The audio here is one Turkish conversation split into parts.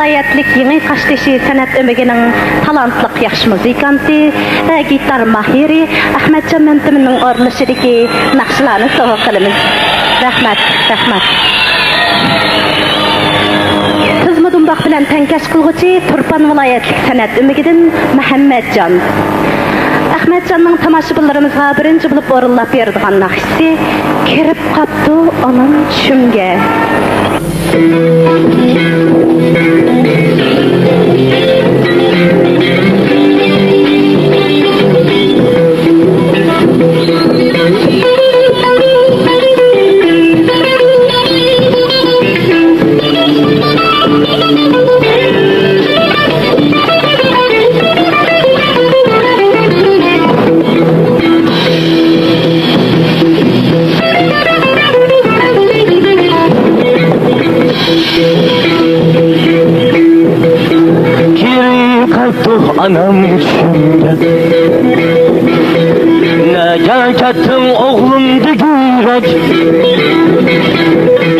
Hayatlık yeni kaçtışı sanat ömeginin talantlık yaxşı muzikanti, gitar mahiri Ahmetcan Mentim'nin orlaşıdaki nakşılarını soğuk kılımız. Rahmat, rahmat. Tızmı dumbaq bilen tenkeş kılgıcı Turpan vilayetlik sanat ömegidin Muhammedcan. Ahmetcan'ın tamaşıbıllarımızga birinci bulup orunlap berdiğan nakşisi kirip kaptı onun çümge. Anam içimde ne kattım oğlum digirek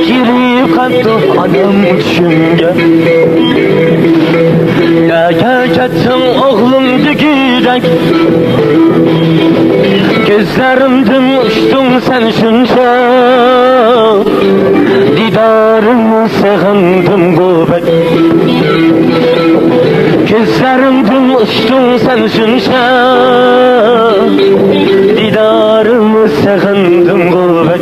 geri kattı anam içimde ne kattım oğlum digirek gözlerimden uçtun sen şunca didarını sığındım gurbet gözlerimden uçtun sen şunca didarımı sığındım gurbet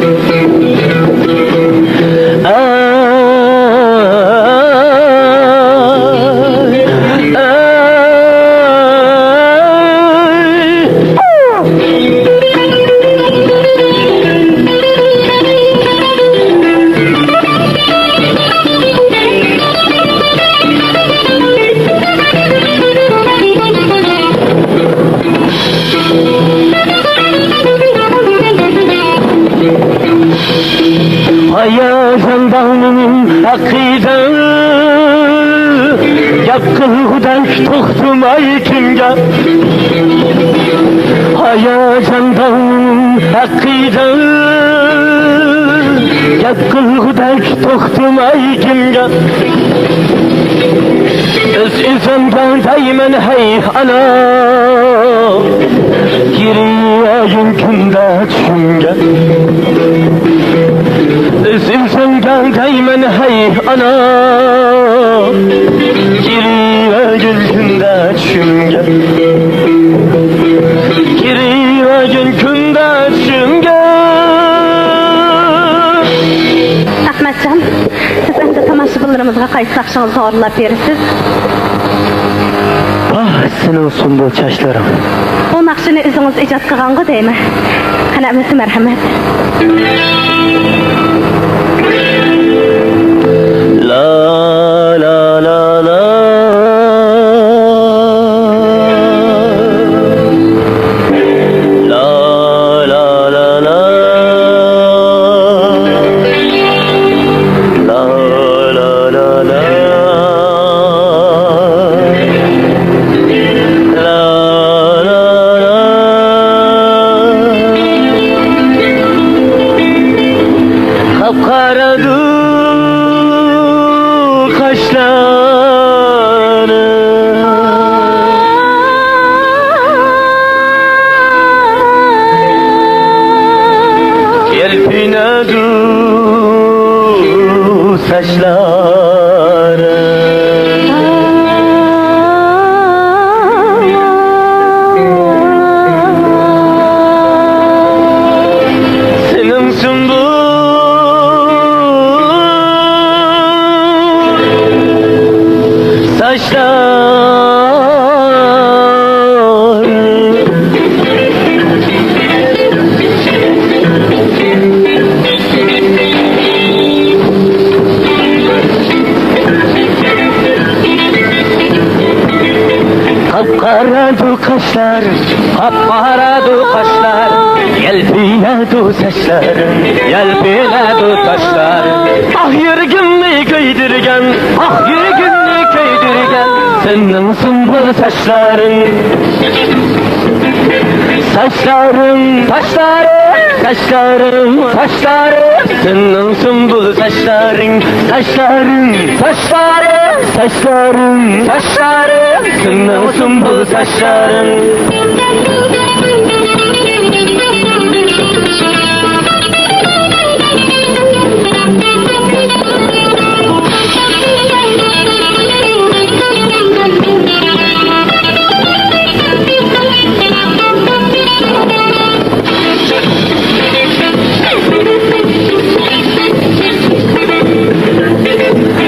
Hayatımdanın akıdan yakıldan toxtum ay kimge Hayatımdanın akıdan yakıldan toxtum ay kimge Öz üzümden daymen hey ana Giriyor günde çünge Üzümden daymen hey ana Giriyor günde çünge Giriyor günde çünge Ahmetcan, siz önce tamaşıbıllarımızga kayıt nakşınızı orlap verirsiniz. Ah, senin sunduğu çaşlarım. O nakşını üzünüz icat kılğanğı değil mi? Kanamesi merhamet. La la la la La la la la La la la la La la la Kapkaradı kaşları Yelpine du saçları Senimsin bu saçlar Kapkaradı kaşlar, kapkaradı kaşlar Yelpinedi saçların, yelpinedi taşlar Ah yürgünlü köydirgen, ah yürgünlü köydirgen Senin sümbül saçların Saçların, saçların, saçların, saçların Senin sümbül saçların, saçların, saçların Saçların, saçların, senin sümbül saçların.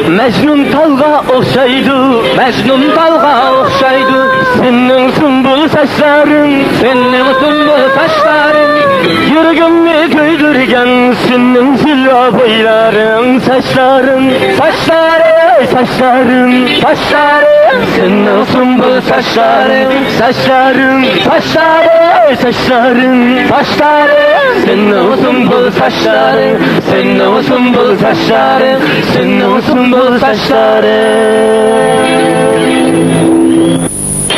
Mecnun talga oxşaydı, Mecnun talga oxşaydı. Senin sümbül saçların, senin sümbül saçların. Yüreğimi köydürgen senin zilva boyların. Saçların, saçların, saçların, saçların. Senin sümbül saçların, saçların, saçların, saçların, saçların. Senin sümbül saçların, senin sümbül saçların, senin sümbül saçların.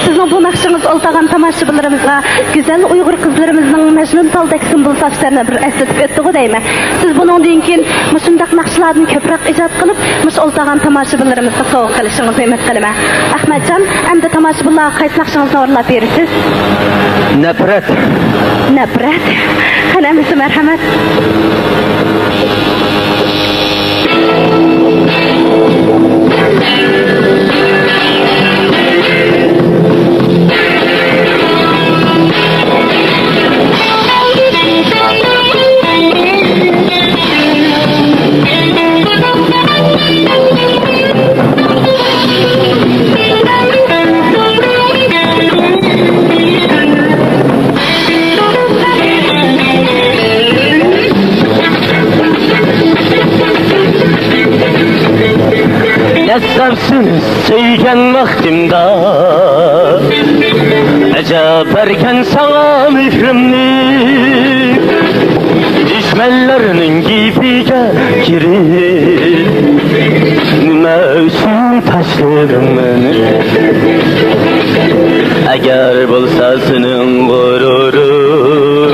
Sizin bu nakşınız oltağan tamaşıbılarımızga güzel Uygur kızlarımızın Mecnun Tal'daki sümbül saçlarına bir esletip öttüğü deyme. Siz bunun dinkin muşundaq nakşılardan köprek icat kılıp muş oltağan tamaşıbılarımızga soğuk kılışınız ümit kılma. Ahmetcan, hem de tamaşıbılarga kayıt nakşınızı orlap verirsiniz. Nefret. Nefret. Kanamisi merhamet. Nesapsınız sevgen vaktimde Ecep erken sana mührimli Düşmenlerinin gibiga girir Nümeşin taşlarım beni Eğer bulsa senin gururun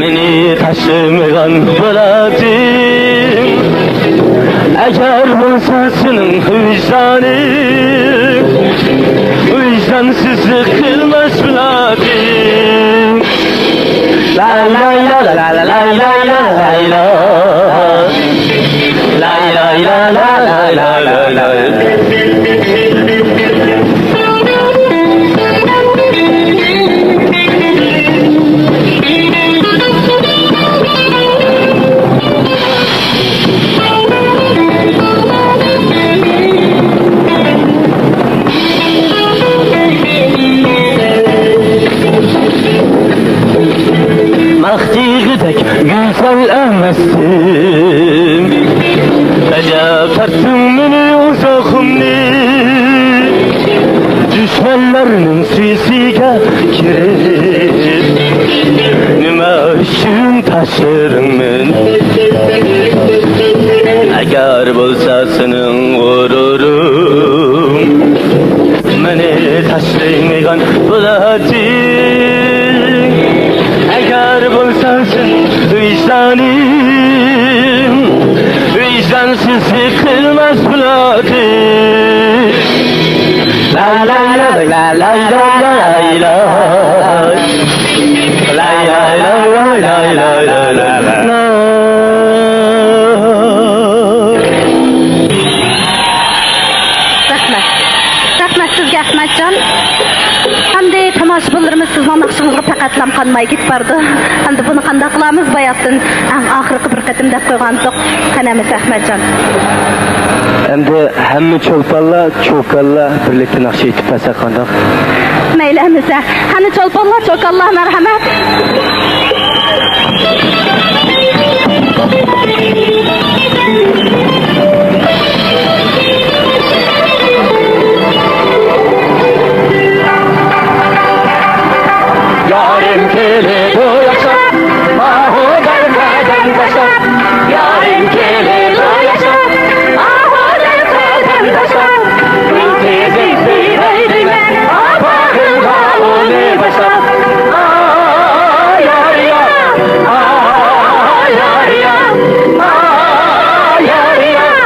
Beni taşımayan bırakın Eğer bulsa senin vicdanın Vicdansızlık kılmaz bırakın La la la la la la la la la la La la la la la la la la Mahdiğidek güzel emestim Ecep tarttım beni uzakımni Düşmanlarının sisiga girir Nümeşin taşırım ben Eğer bulsa senin gururun Beni taşımayan bulatın Eğer bulsansın vicdanım Vicdansızlık kılmaz buladı La la la la la la la la La la la la la la la la Rahmet. Rahmet sizge Ahmetcan. Hamdi tamaşıbılarımız sizin nakşınızga taqatlam qanmay git bardı. Hamdi bunu qanda qılamız bayattın. Ahırkı bir qatim dep qoygandık. Kanamisi Ahmetcan. Endi hamma ço'kalla birlikte nakşi etip pasaqandak. Mayli emisi. Hani çolpanlar çok Allah merhamet. Yarim kele doyasa, maho gargadan dasa. Yarim kele doyasa, maho gargadan dasa. Ülkezi bireydim, apakın kavuli basa. Ay yar yar, ay yar yar, ay yar yar.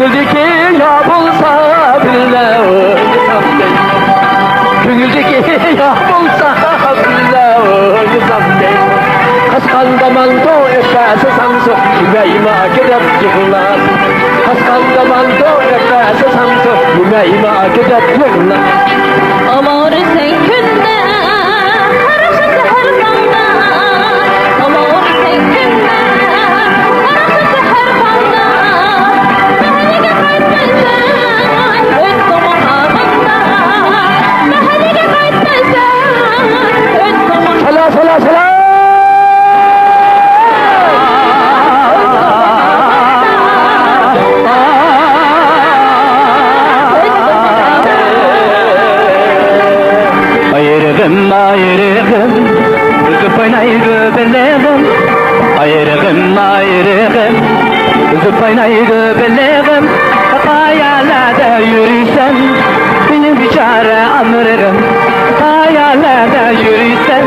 Künüldeki ya bulsa bile Künüldeki ya bulsa bile Kaskan mando efesi samsu Yümeğime gidip yıkılar Kaskan mando efesi samsu Yümeğime gidip yıkılar Amor sen günde Karışık her banda Amor sen günde Karışık her banda Mehelige kaybetsen Öttüm ağabanda Mehelige kaybetsen Öttüm Sala sala sala Ayırgım ayırgım Zıpaynaydı belleğim Ayırgım ayırgım Zıpaynaydı belleğim Hayallerde yürüysen Benim bir çare anırırım Hayallerde yürüysen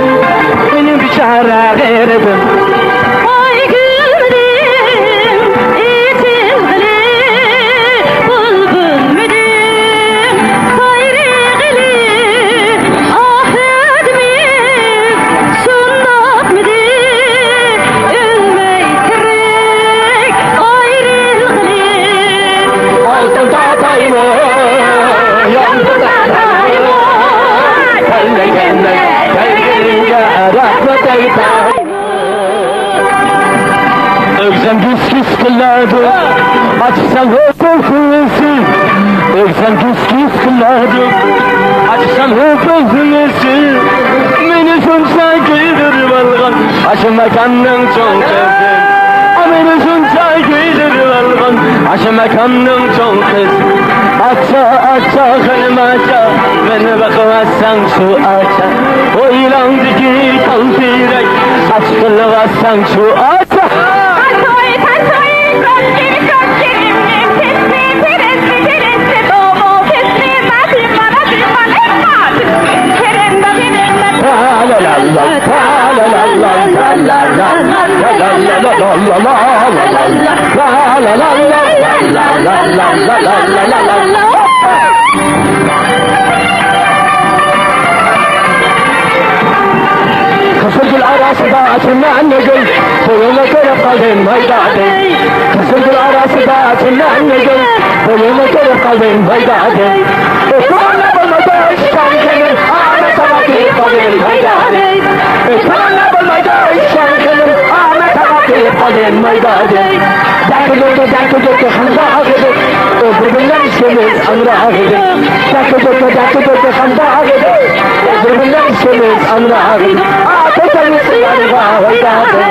Benim bir çare veririm Ay gülmedim, içilmeli, bulbul müdüm, sayrıgılı, ahedimiz, sundak müdüm, ülmey tirek, ayrılgılı. Altın tatayımı Yandı tatayımı Kelle kelle Kelle rahmet eytayımı Öksem küs küs kılardı Açsam hıpır hırsı Öksem küs küs kılardı Açsam hıpır hırsı Beni sunsa gelir balgan Aşıma kanın çok sevdim Beni sunsa gelir balgan Aşıma kanın çok sevdim Aça aça kılmaca Beni bakmazsan şu aça O ilandı ki kalbirek Aç kılmazsan şu aça Tatoy, tatoy, gözleri gözlerimle, sesli, teresli, teresli, doğu, sesli, mati, mara, divan, etmaz. Kerem de benimle, La la la la la la la la la la la la la la Kısırgül arası da açımdan negül Boyuna göre kaldım haydadım Kısırgül arası da açımdan negül Boyuna göre kaldım haydadım Osmanlı bulmadı şankının Ahmet Sabah'ı kaldım haydadım Osmanlı bulmadı şankının Ahmet Sabah'ı kaldım haydadım Dakıcık handa ağıdır Öbüründen işimiz amra ağıdır Dakıcık handa ağıdır Öbüründen işimiz amra ağıdır Ateşe misin yanıma haydadım